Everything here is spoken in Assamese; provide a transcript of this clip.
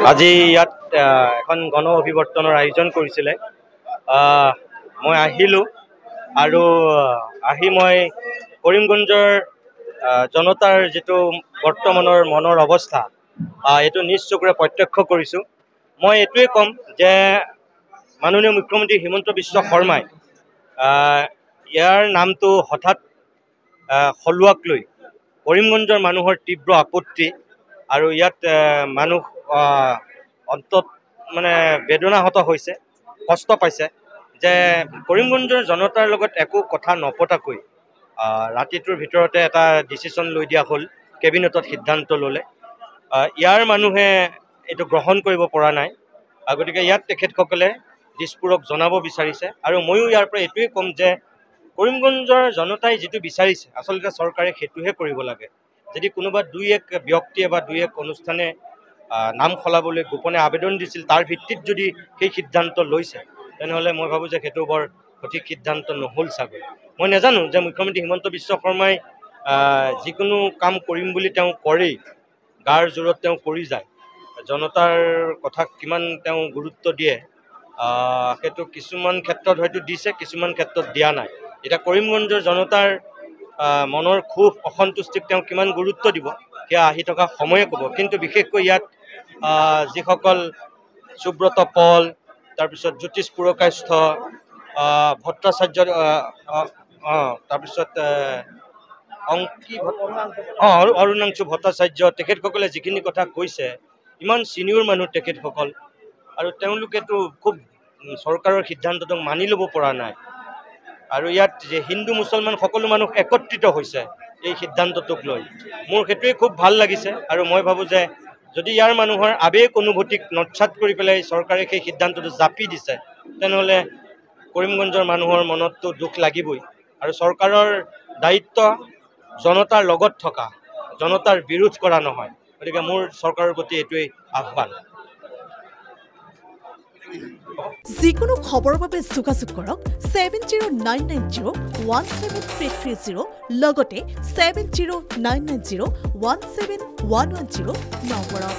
আজি ইয়াত এখন গণ অভিৱৰ্তনৰ আয়োজন কৰিছিলে। মই আহিলোঁ আৰু আহি মই কৰিমগঞ্জৰ জনতাৰ যিটো বৰ্তমানৰ মনৰ অৱস্থা এইটো নিজ চকুৰে প্ৰত্যক্ষ কৰিছোঁ। মই এইটোৱে ক'ম যে মাননীয় মুখ্যমন্ত্ৰী হিমন্ত বিশ্ব শৰ্মাই ইয়াৰ নামটো হঠাৎ সলোৱাক লৈ কৰিমগঞ্জৰ মানুহৰ তীব্ৰ আপত্তি আৰু ইয়াত মানুহ অন্তত মানে বেদনাহত হৈছে, কষ্ট পাইছে যে কৰিমগঞ্জৰ জনতাৰ লগত একো কথা নপতাকৈ ৰাতিটোৰ ভিতৰতে এটা ডিচিশ্যন লৈ দিয়া হ'ল, কেবিনেটত সিদ্ধান্ত ল'লে। ইয়াৰ মানুহে এইটো গ্ৰহণ কৰিব পৰা নাই। গতিকে ইয়াত তেখেতসকলে দিছপুৰক জনাব বিচাৰিছে আৰু ময়ো ইয়াৰ পৰা এইটোৱে ক'ম যে কৰিমগঞ্জৰ জনতাই যিটো বিচাৰিছে আচলতে চৰকাৰে সেইটোহে কৰিব লাগে। যদি কোনোবা দুই এক ব্যক্তিয়ে বা দুই এক অনুষ্ঠানে নাম সলাবলৈ গোপনে আবেদন দিছিল, তাৰ ভিত্তিত যদি সেই সিদ্ধান্ত লৈছে, তেনেহ'লে মই ভাবোঁ যে সেইটো বৰ সঠিক সিদ্ধান্ত নহ'ল চাগৈ। মই নাজানো যে মুখ্যমন্ত্ৰী হিমন্ত বিশ্ব শৰ্মাই যিকোনো কাম কৰিম বুলি তেওঁ কৰেই, গাৰ জোৰত তেওঁ কৰি যায়। জনতাৰ কথা কিমান তেওঁ গুৰুত্ব দিয়ে সেইটো কিছুমান ক্ষেত্ৰত হয়তো দিছে, কিছুমান ক্ষেত্ৰত দিয়া নাই। এতিয়া কৰিমগঞ্জৰ জনতাৰ মনৰ ক্ষোভ অসন্তুষ্টিক তেওঁ কিমান গুৰুত্ব দিব সেয়া আহি থকা সময়ে ক'ব। কিন্তু বিশেষকৈ ইয়াত যিসকল সুব্ৰত পল, তাৰপিছত জ্যোতিষ পুৰকাষ্ঠ, ভট্টাচাৰ্য, তাৰপিছত অৰুণাংশু ভট্টাচাৰ্য, তেখেতসকলে যিখিনি কথা কৈছে, ইমান চিনিয়ৰ মানুহ তেখেতসকল, আৰু তেওঁলোকেতো খুব চৰকাৰৰ সিদ্ধান্তটোক মানি ল'ব পৰা নাই। আৰু ইয়াত যে হিন্দু মুছলমান সকলো মানুহ একত্ৰিত হৈছে এই সিদ্ধান্তটোক লৈ, মোৰ সেইটোৱে খুব ভাল লাগিছে। আৰু মই ভাবোঁ যে যদি ইয়াৰ মানুহৰ আৱেগ অনুভূতিক নৎসাত কৰি পেলাই চৰকাৰে সেই সিদ্ধান্তটো জাপি দিছে, তেনেহ'লে কৰিমগঞ্জৰ মানুহৰ মনততো দুখ লাগিবই। আৰু চৰকাৰৰ দায়িত্ব জনতাৰ লগত থকা, জনতাৰ বিৰোধ কৰা নহয়। গতিকে মোৰ চৰকাৰৰ প্ৰতি এইটোৱেই আহ্বান। যিকোনো খবৰৰ বাবে যোগাযোগ কৰক 7099017330 লগতে 7099017110 নম্বৰত।